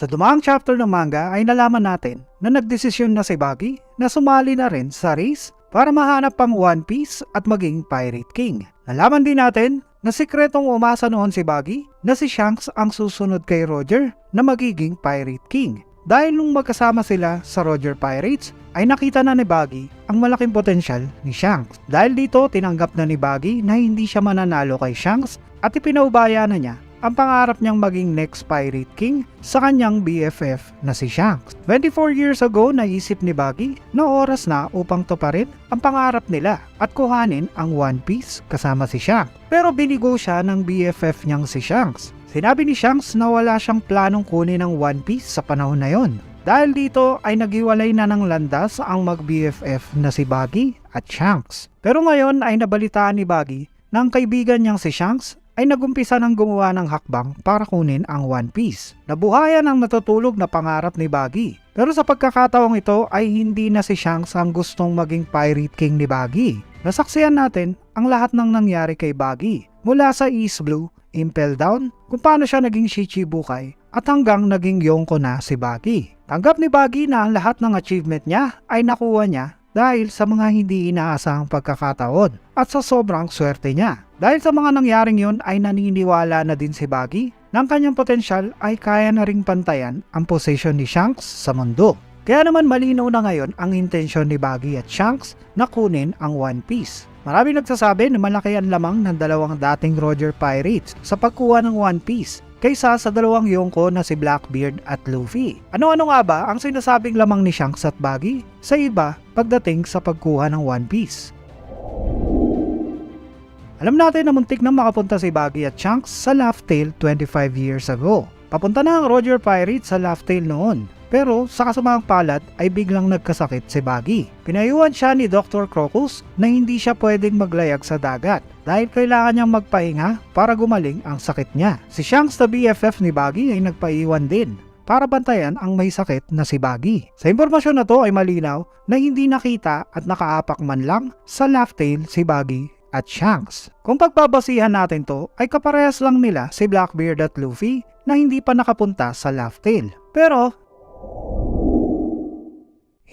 Sa dumaang chapter ng manga ay nalaman natin na nagdesisyon na si Buggy na sumali na rin sa race para mahanap pang One Piece at maging Pirate King. Nalaman din natin na sikretong umasa noon si Buggy na si Shanks ang susunod kay Roger na magiging Pirate King. Dahil nung magkasama sila sa Roger Pirates ay nakita na ni Buggy ang malaking potensyal ni Shanks. Dahil dito tinanggap na ni Buggy na hindi siya mananalo kay Shanks at ipinaubaya na niya ang pangarap niyang maging next Pirate King sa kanyang BFF na si Shanks. 24 years ago, naisip ni Buggy na oras na upang tuparin ang pangarap nila at kuhanin ang One Piece kasama si Shanks. Pero binigo siya ng BFF niyang si Shanks. Sinabi ni Shanks na wala siyang planong kunin ang One Piece sa panahon na yon. Dahil dito ay naghiwalay na ng landas ang mag-BFF na si Buggy at Shanks. Pero ngayon ay nabalitaan ni Buggy na ang kaibigan niyang si Shanks ay nagumpisa ng gumawa ng hakbang para kunin ang One Piece. Nabuhayan ang natutulog na pangarap ni Buggy. Pero sa pagkakataong ito ay hindi na si Shanks ang gustong maging Pirate King ni Buggy. Nasaksihan natin ang lahat ng nangyari kay Buggy. Mula sa East Blue, Impel Down, kung paano siya naging Shichibukai at hanggang naging Yonko na si Buggy. Tanggap ni Buggy na ang lahat ng achievement niya ay nakuha niya dahil sa mga hindi inaasahang pagkakataon at sa sobrang swerte niya. Dahil sa mga nangyaring yun ay naniniwala na din si Buggy na ang kanyang potensyal ay kaya na ring pantayan ang posisyon ni Shanks sa mundo. Kaya naman malinaw na ngayon ang intensyon ni Buggy at Shanks na kunin ang One Piece. Marami nagsasabi na malaki ang lamang ng dalawang dating Roger Pirates sa pagkuha ng One Piece kaysa sa dalawang Yonko na si Blackbeard at Luffy. Ano-ano nga ba ang sinasabing lamang ni Shanks at Buggy sa iba pagdating sa pagkuha ng One Piece? Alam natin na muntik nang makapunta si Buggy at Shanks sa Laugh Tale 25 years ago. Papunta na ang Roger Pirates sa Laugh Tale noon. Pero sa kasamang palad ay biglang nagkasakit si Buggy. Pinayuhan siya ni Dr. Crocus na hindi siya pwedeng maglayag sa dagat dahil kailangan niyang magpahinga para gumaling ang sakit niya. Si Shanks na BFF ni Buggy ay nagpaiwan din para bantayan ang may sakit na si Buggy. Sa impormasyon na to ay malinaw na hindi nakita at nakaapak man lang sa Laugh Tale si Buggy at Shanks. Kung pagbabasihan natin to ay kaparehas lang nila si Blackbeard at Luffy na hindi pa nakapunta sa Laugh Tale. Pero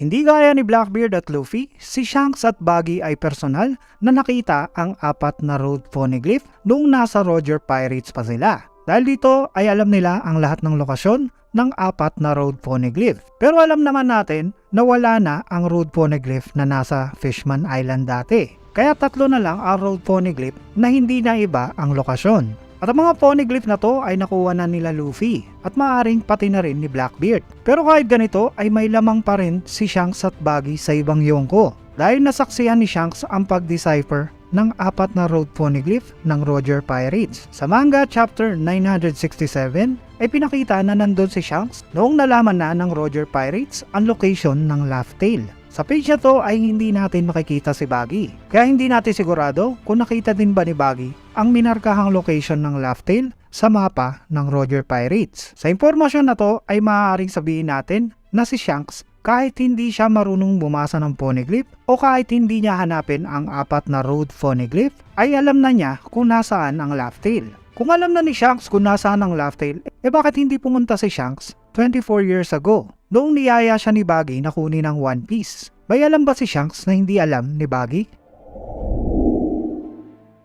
hindi gaya ni Blackbeard at Luffy, si Shanks at Buggy ay personal na nakita ang 4 na road poneglyph noong nasa Roger Pirates pa sila. Dahil dito ay alam nila ang lahat ng lokasyon ng 4 na road poneglyph. Pero alam naman natin na wala na ang road poneglyph na nasa Fishman Island dati. Kaya 3 na lang ang road poneglyph na hindi na iba ang lokasyon. At ang mga poneglyph na to ay nakuha na nila Luffy at maaaring pati na rin ni Blackbeard. Pero kahit ganito ay may lamang pa rin si Shanks at Buggy sa ibang Yonko dahil nasaksihan ni Shanks ang pag-decipher ng 4 na road poneglyph ng Roger Pirates. Sa manga chapter 967 ay pinakita na nandun si Shanks noong nalaman na ng Roger Pirates ang location ng Laugh Tale. Sa page na to ay hindi natin makikita si Buggy, kaya hindi natin sigurado kung nakita din ba ni Buggy ang minarkahang location ng Laugh Tale sa mapa ng Roger Pirates. Sa impormasyon na to ay maaaring sabihin natin na si Shanks kahit hindi siya marunong bumasa ng poneglyph o kahit hindi niya hanapin ang 4 na road poneglyph ay alam na niya kung nasaan ang Laugh Tale. Kung alam na ni Shanks kung nasaan ang Laugh Tale, bakit hindi pumunta si Shanks 24 years ago? Noong niyaya siya ni Buggy na kunin ang One Piece. May alam ba si Shanks na hindi alam ni Buggy?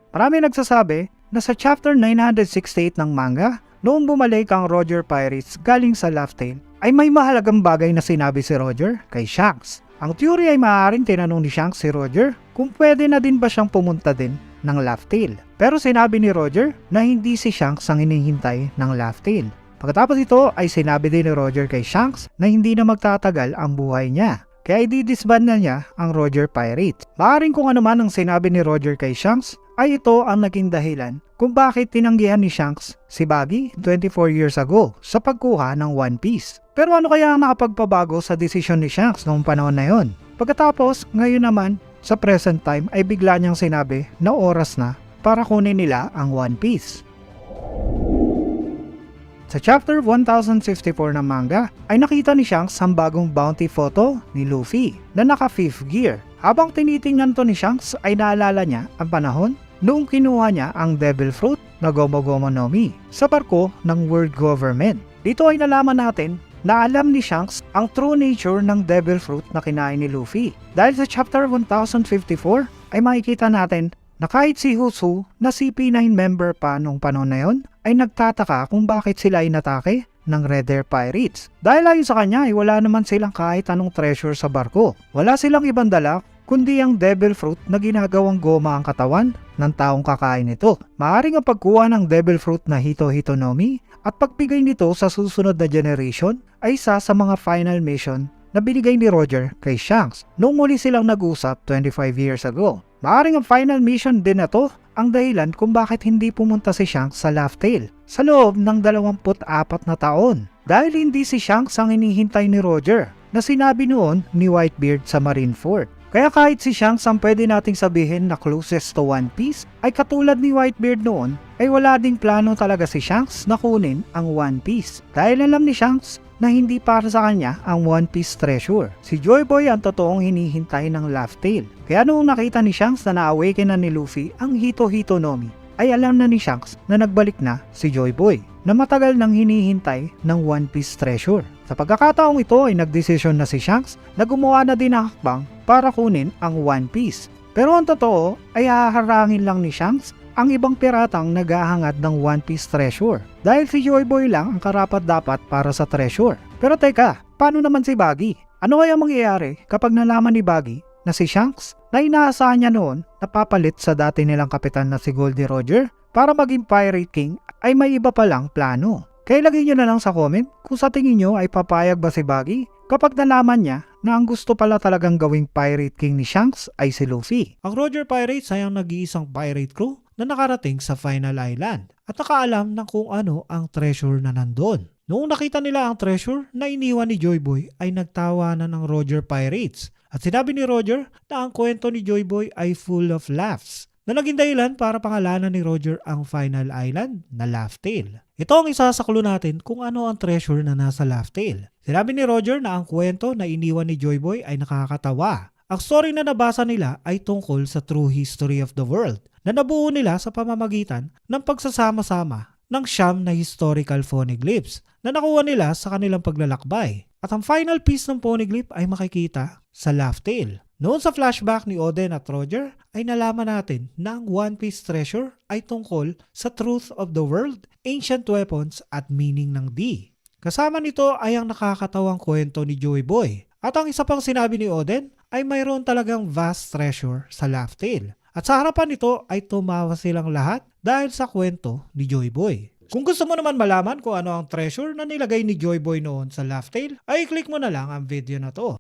Marami nagsasabi na sa chapter 968 ng manga, noong bumalik ang Roger Pirates galing sa Laugh Tale, ay may mahalagang bagay na sinabi si Roger kay Shanks. Ang theory ay maaaring tinanong ni Shanks si Roger kung pwede na din ba siyang pumunta din ng Laugh Tale. Pero sinabi ni Roger na hindi si Shanks ang hinihintay ng Laugh Tale. Pagkatapos ito ay sinabi din ni Roger kay Shanks na hindi na magtatagal ang buhay niya. Kaya i-disband na niya ang Roger Pirates. Maaaring kung ano man ang sinabi ni Roger kay Shanks ay ito ang naging dahilan kung bakit tinanggihan ni Shanks si Buggy 24 years ago sa pagkuha ng One Piece. Pero ano kaya ang nakapagpabago sa desisyon ni Shanks noong panahon na yon? Pagkatapos, ngayon naman sa present time ay bigla niyang sinabi na oras na para kunin nila ang One Piece. Sa chapter 1054 ng manga ay nakita ni Shanks ang bagong bounty photo ni Luffy na naka 5th gear. Habang tinitingnan to ni Shanks ay naalala niya ang panahon noong kinuha niya ang Devil Fruit na Gomu Gomu no Mi sa barko ng World Government. Dito ay nalaman natin na alam ni Shanks ang true nature ng devil fruit na kinain ni Luffy. Dahil sa chapter 1054 ay makikita natin na kahit si Husu na CP9 member pa nung panahon na yon ay nagtataka kung bakit sila ay natake ng Red Deer Pirates. Dahil ayon sa kanya ay wala naman silang kahit anong treasure sa barko. Wala silang ibang dala kundi ang devil fruit na ginagawang goma ang katawan ng taong kakain nito. Maaring ang pagkuha ng devil fruit na Hito-Hito no Mi at pagbigay nito sa susunod na generation ay isa sa mga final mission na binigay ni Roger kay Shanks noong muli silang nag-usap 25 years ago. Maaring ang final mission din na to ang dahilan kung bakit hindi pumunta si Shanks sa Laugh Tale sa loob ng 24 na taon. Dahil hindi si Shanks ang hinihintay ni Roger na sinabi noon ni Whitebeard sa Marineford. Kaya kahit si Shanks ang pwede nating sabihin na closest to One Piece ay katulad ni Whitebeard noon ay wala ding plano talaga si Shanks na kunin ang One Piece. Dahil alam ni Shanks na hindi para sa kanya ang One Piece treasure. Si Joy Boy ang totoong hinihintay ng Laugh Tale. Kaya noong nakita ni Shanks na na-awaken na ni Luffy ang Hito-Hito no Mi ay alam na ni Shanks na nagbalik na si Joy Boy na matagal nang hinihintay ng One Piece treasure. Sa pagkakataong ito ay nagdesisyon na si Shanks na gumawa na din ng hakbang para kunin ang One Piece. Pero ang totoo ay haharangin lang ni Shanks ang ibang piratang naghahangad ng One Piece treasure dahil si Joy Boy lang ang karapat-dapat para sa treasure. Pero teka, paano naman si Buggy? Ano kaya mangyayari kapag nalaman ni Buggy na si Shanks na inaasahan niya noon na papalit sa dati nilang kapitan na si Goldie Roger para maging Pirate King ay may iba palang plano? Kaya lagay nyo na lang sa comment kung sa tingin nyo ay papayag ba si Buggy kapag nalaman niya na ang gusto pala talagang gawing Pirate King ni Shanks ay si Luffy. Ang Roger Pirates ay ang nag-iisang pirate crew na nakarating sa Final Island at nakaalam ng kung ano ang treasure na nandun. Noong nakita nila ang treasure na iniwan ni Joy Boy ay nagtawanan ng Roger Pirates at sinabi ni Roger na ang kwento ni Joy Boy ay full of laughs na naging dahilan para pangalanan ni Roger ang Final Island na Laugh Tale. Ito ang isasaklo natin kung ano ang treasure na nasa Laugh Tale. Sinabi ni Roger na ang kwento na iniwan ni Joy Boy ay nakakatawa. Ang story na nabasa nila ay tungkol sa true history of the world na nabuo nila sa pamamagitan ng pagsasama-sama ng 9 na historical phoneglyphs na nakuha nila sa kanilang paglalakbay. At ang final piece ng phoneglyph ay makikita sa Laugh Tale. Noon sa flashback ni Oden at Roger ay nalaman natin na ang One Piece treasure ay tungkol sa truth of the world, ancient weapons at meaning ng D. Kasama nito ay ang nakakatawang kwento ni Joy Boy. At ang isa pang sinabi ni Oden ay mayroon talagang vast treasure sa Laugh Tale. At sa harapan nito ay tumawa silang lahat dahil sa kwento ni Joy Boy. Kung gusto mo naman malaman kung ano ang treasure na nilagay ni Joy Boy noon sa Laugh Tale, ay click mo na lang ang video na to.